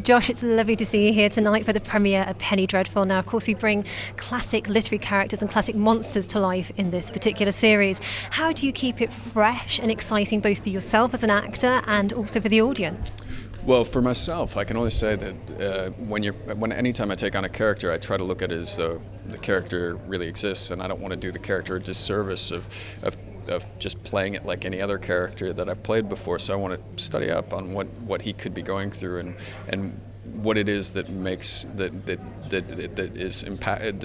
Josh, it's lovely to see you here tonight for the premiere of Penny Dreadful. Now, of course, we bring classic literary characters and classic monsters to life in this particular series. How do you keep it fresh and exciting both for yourself as an actor and also for the audience? Well, for myself, I can only say that anytime I take on a character, I try to look at it as though the character really exists, and I don't want to do the character a disservice of just playing it like any other character that I've played before. So I want to study up on what he could be going through and what it is that makes that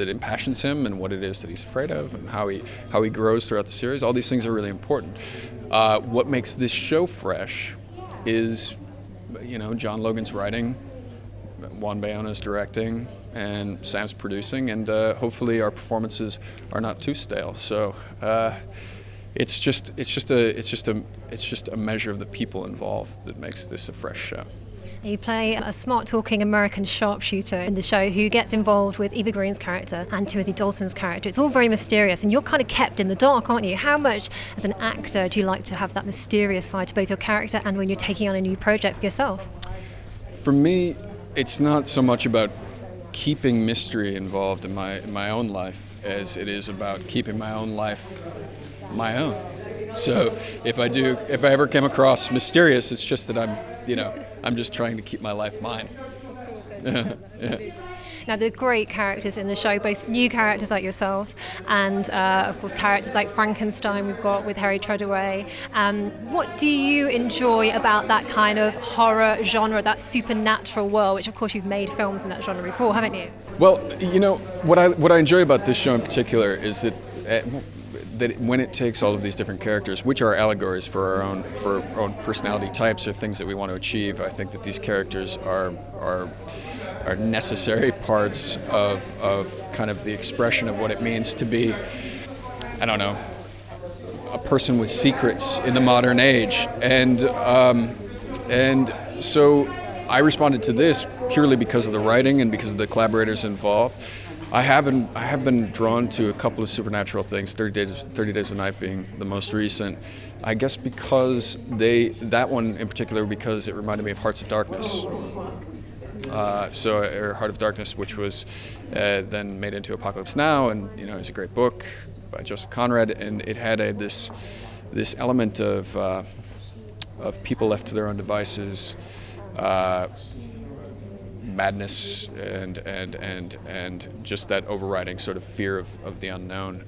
impassions him, and what it is that he's afraid of, and how he grows throughout the series. All these things are really important. What makes this show fresh is, John Logan's writing, Juan Bayona's directing, and Sam's producing, and hopefully our performances are not too stale. So it's just a measure of the people involved that makes this a fresh show. You play a smart-talking American sharpshooter in the show who gets involved with Eva Green's character and Timothy Dalton's character. It's all very mysterious, and you're kind of kept in the dark, aren't you? How much, as an actor, do you like to have that mysterious side to both your character and when you're taking on a new project for yourself? For me, it's not so much about keeping mystery involved in my own life as it is about keeping my own life my own. So if I ever came across mysterious, it's just that I'm just trying to keep my life mine. Yeah. Now, the great characters in the show, both new characters like yourself and, of course, characters like Frankenstein we've got with Harry Treadaway. What do you enjoy about that kind of horror genre, that supernatural world, which, of course, you've made films in that genre before, haven't you? Well, what I enjoy about this show in particular is that when it takes all of these different characters, which are allegories for our own personality types or things that we want to achieve, I think that these characters are necessary parts of kind of the expression of what it means to be, I don't know, a person with secrets in the modern age. And so I responded to this purely because of the writing and because of the collaborators involved. I have been drawn to a couple of supernatural things, 30 Days a Night being the most recent. I guess because that one in particular, because it reminded me of Hearts of Darkness. Heart of Darkness, which was then made into Apocalypse Now, and it's a great book by Joseph Conrad, and it had this element of people left to their own devices, madness and just that overriding sort of fear of the unknown,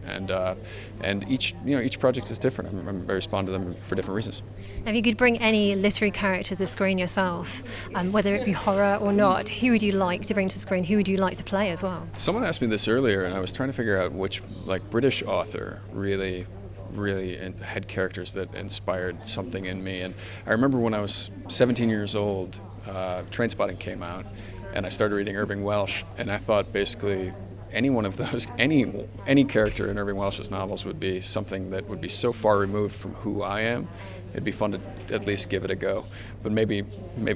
and each project is different. I respond to them for different reasons. Now, if you could bring any literary character to the screen yourself, whether it be horror or not, who would you like to bring to the screen? Who would you like to play as well? Someone asked me this earlier, and I was trying to figure out which British author really had characters that inspired something in me. And I remember when I was 17 years old, Trainspotting came out, and I started reading Irving Welsh, and I thought basically any one of those, any character in Irving Welsh's novels would be something that would be so far removed from who I am. It'd be fun to at least give it a go, but maybe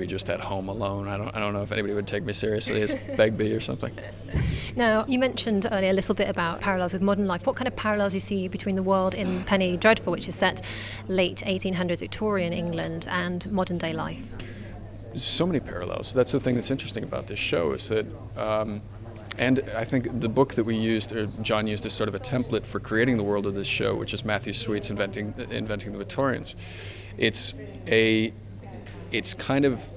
just at home alone. I don't know if anybody would take me seriously as Begbie or something. Now, you mentioned earlier a little bit about parallels with modern life. What kind of parallels do you see between the world in Penny Dreadful, which is set late 1800s Victorian England, and modern day life? So many parallels. That's the thing that's interesting about this show, is that, and I think the book that we used, or John used as sort of a template for creating the world of this show, which is Matthew Sweet's Inventing the Victorians. It's kind of,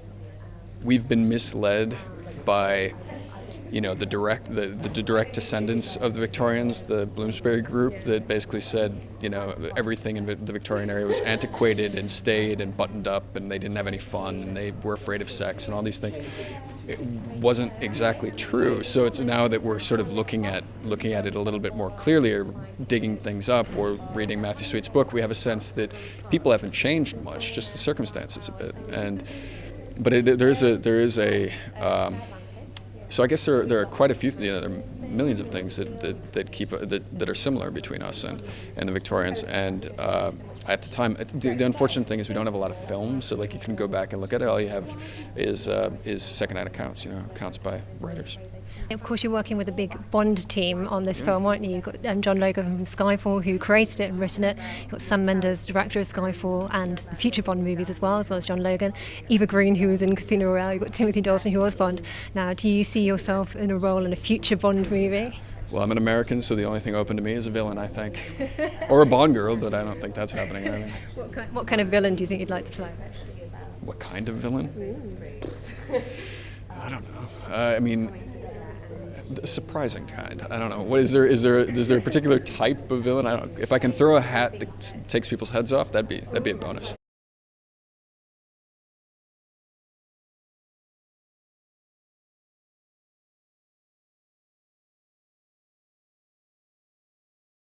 we've been misled by, the direct descendants of the Victorians, the Bloomsbury group, that basically said, everything in the Victorian era was antiquated and staid and buttoned up, and they didn't have any fun, and they were afraid of sex and all these things. It wasn't exactly true. So it's now that we're sort of looking at it a little bit more clearly, or digging things up, or reading Matthew Sweet's book, we have a sense that people haven't changed much, just the circumstances a bit. So I guess there are quite a few, there are millions of things that are similar between us and the Victorians. And at the time, the unfortunate thing is we don't have a lot of films, so you can go back and look at it. All you have is secondhand accounts, accounts by writers. Of course, you're working with a big Bond team on this film, aren't you? You've got John Logan from Skyfall, who created it and written it. You've got Sam Mendes, director of Skyfall, and the future Bond movies as well as John Logan. Eva Green, who was in Casino Royale. You've got Timothy Dalton, who was Bond. Now, do you see yourself in a role in a future Bond movie? Well, I'm an American, so the only thing open to me is a villain, I think. Or a Bond girl, but I don't think that's happening either. What kind of villain do you think you'd like to play? What kind of villain? I don't know. I mean, a surprising kind. I don't know. What is there? Is there a particular type of villain? I don't. If I can throw a hat that takes people's heads off, that'd be a bonus.